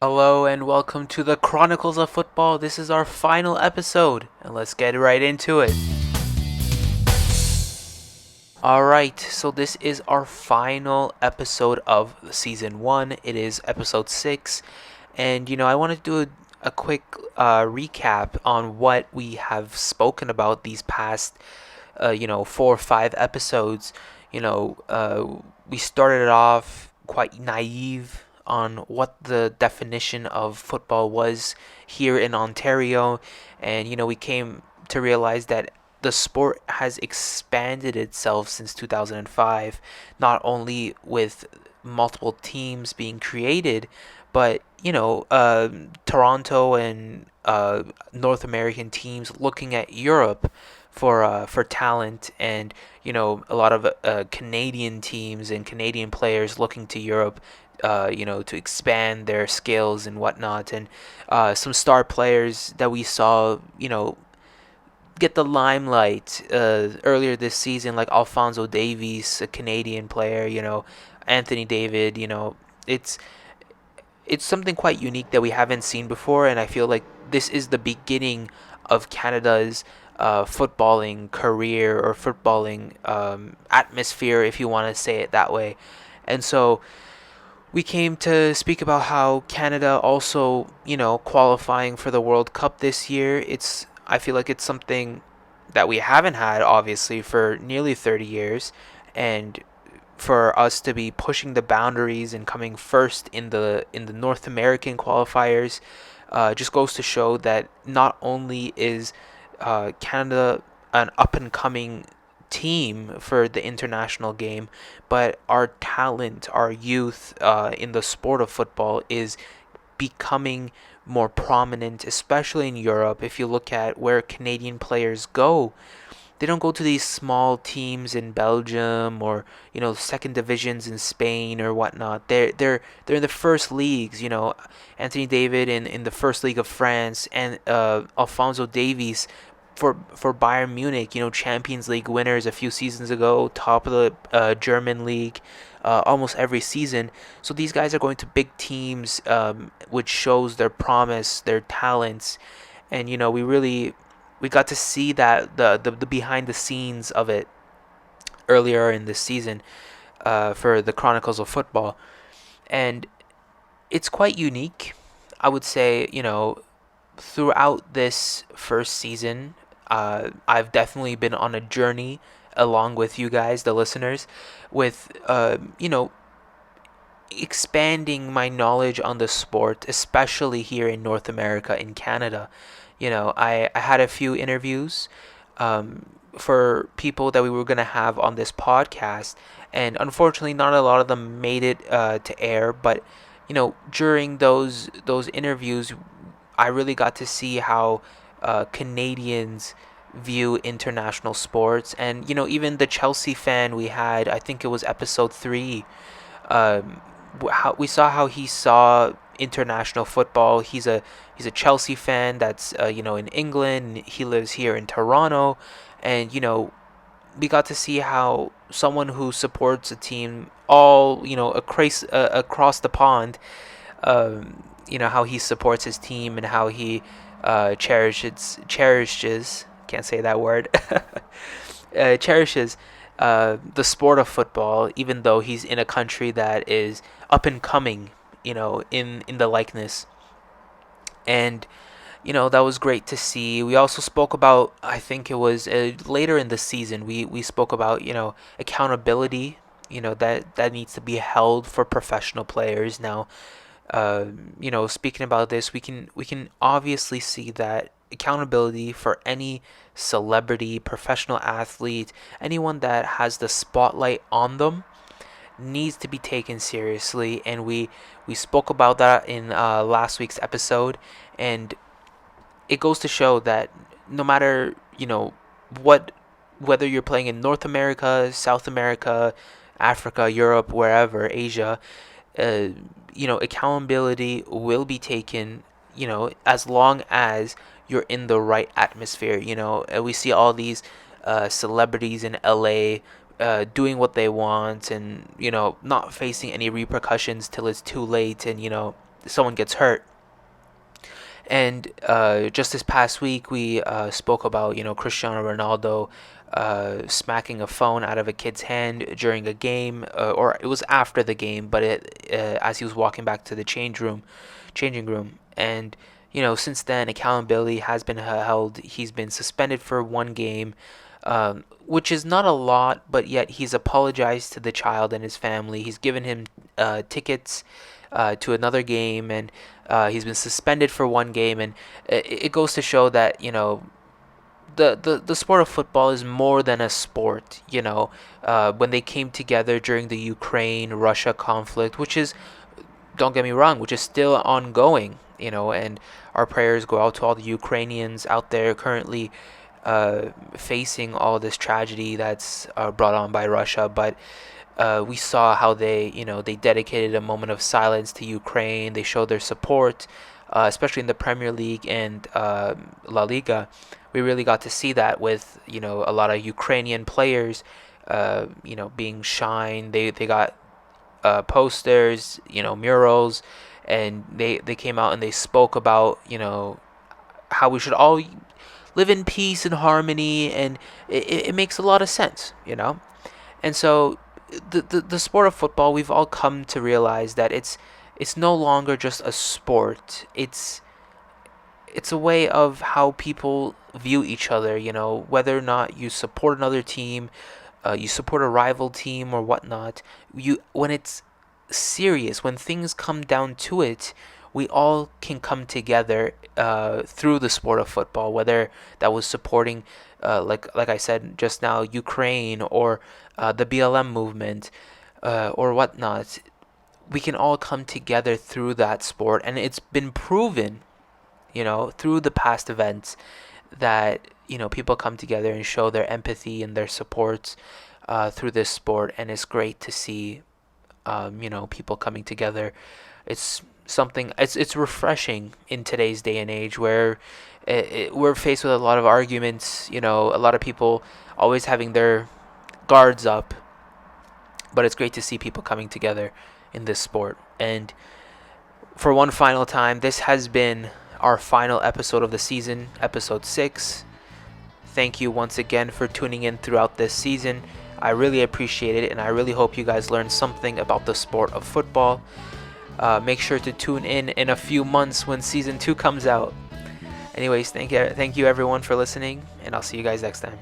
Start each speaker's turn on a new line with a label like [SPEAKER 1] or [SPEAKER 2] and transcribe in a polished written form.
[SPEAKER 1] Hello and welcome to the Chronicles of Football. This is our final episode, and let's get right into it. Alright, so this is our final episode of season 1. It is episode 6, and I want to do a quick recap on what we have spoken about these past 4 or 5 episodes. We started off quite naive on what the definition of football was here in Ontario, and we came to realize that the sport has expanded itself since 2005, not only with multiple teams being created, but Toronto and North American teams looking at Europe for talent, and a lot of Canadian teams and Canadian players looking to Europe, to expand their skills and whatnot, and some star players that we saw, get the limelight earlier this season, like Alphonso Davies, a Canadian player, Anthony David. It's it's something quite unique that we haven't seen before, and I feel like this is the beginning of Canada's footballing career, or footballing atmosphere, if you want to say it that way. And so we came to speak about how Canada also, qualifying for the World Cup this year. I feel like it's something that we haven't had, obviously, for nearly 30 years, and for us to be pushing the boundaries and coming first in the North American qualifiers just goes to show that not only is Canada an up and coming team for the international game, but our talent, our youth in the sport of football is becoming more prominent, especially in Europe. If you look at where Canadian players go, they don't go to these small teams in Belgium, or second divisions in Spain or whatnot. They're in the first leagues. Anthony David in the first league of France, and Alphonso Davies for Bayern Munich. Champions League winners a few seasons ago, top of the German league. Almost every season. So these guys are going to big teams, which shows their promise, their talents, and we got to see that the behind the scenes of it earlier in this season, for the Chronicles of Football, and it's quite unique. I would say, throughout this first season, I've definitely been on a journey along with you guys, the listeners, with expanding my knowledge on the sport, especially here in North America, in Canada. I had a few interviews for people that we were going to have on this podcast, and unfortunately, not a lot of them made it to air. But during those interviews, I really got to see how Canadians view international sports, and even the Chelsea fan we had, I think it was episode 3. How we saw how he saw international football. He's a Chelsea fan that's in England. He lives here in Toronto, and we got to see how someone who supports a team all across the pond, how he supports his team, and how he cherishes, can't say that word, cherishes the sport of football, even though he's in a country that is up and coming, in the likeness. And that was great to see. We also spoke about, I think it was later in the season, we spoke about accountability, that needs to be held for professional players now. Speaking about this, we can obviously see that accountability for any celebrity, professional athlete, anyone that has the spotlight on them, needs to be taken seriously, and we spoke about that in last week's episode. And it goes to show that no matter what, whether you're playing in North America, South America, Africa, Europe, wherever, Asia, uh, accountability will be taken, as long as you're in the right atmosphere. We see all these celebrities in LA doing what they want, and not facing any repercussions till it's too late, and someone gets hurt. And just this past week, we spoke about Cristiano Ronaldo smacking a phone out of a kid's hand during a game, or it was after the game, but as he was walking back to the changing room, and since then accountability has been held. He's been suspended for one game, which is not a lot, but yet he's apologized to the child and his family. He's given him tickets to another game, and he's been suspended for one game, and it goes to show that the sport of football is more than a sport. When they came together during the Ukraine-Russia conflict, which is, don't get me wrong, which is still ongoing, and our prayers go out to all the Ukrainians out there currently facing all this tragedy that's brought on by Russia. But we saw how they dedicated a moment of silence to Ukraine. They showed their support, especially in the Premier League and La Liga. We really got to see that with a lot of Ukrainian players, being shined. They got posters, murals, and they came out and they spoke about how we should all live in peace and harmony, and it makes a lot of sense. And so the sport of football, we've all come to realize that it's no longer just a sport. It's a way of how people view each other, whether or not you support another team, you support a rival team or whatnot. When it's serious, when things come down to it, we all can come together through the sport of football, whether that was supporting, like I said just now, Ukraine, or the BLM movement, or whatnot. We can all come together through that sport, and it's been proven, through the past events, that people come together and show their empathy and their support through this sport, and it's great to see people coming together. It's something, it's refreshing in today's day and age, where we're faced with a lot of arguments, a lot of people always having their guards up, but it's great to see people coming together in this sport. And for one final time, this has been our final episode of the season, episode 6. Thank you once again for tuning in throughout this season. I really appreciate it, and I really hope you guys learned something about the sport of football. Make sure to tune in a few months when season 2 comes out. Anyways, thank you everyone for listening, and I'll see you guys next time.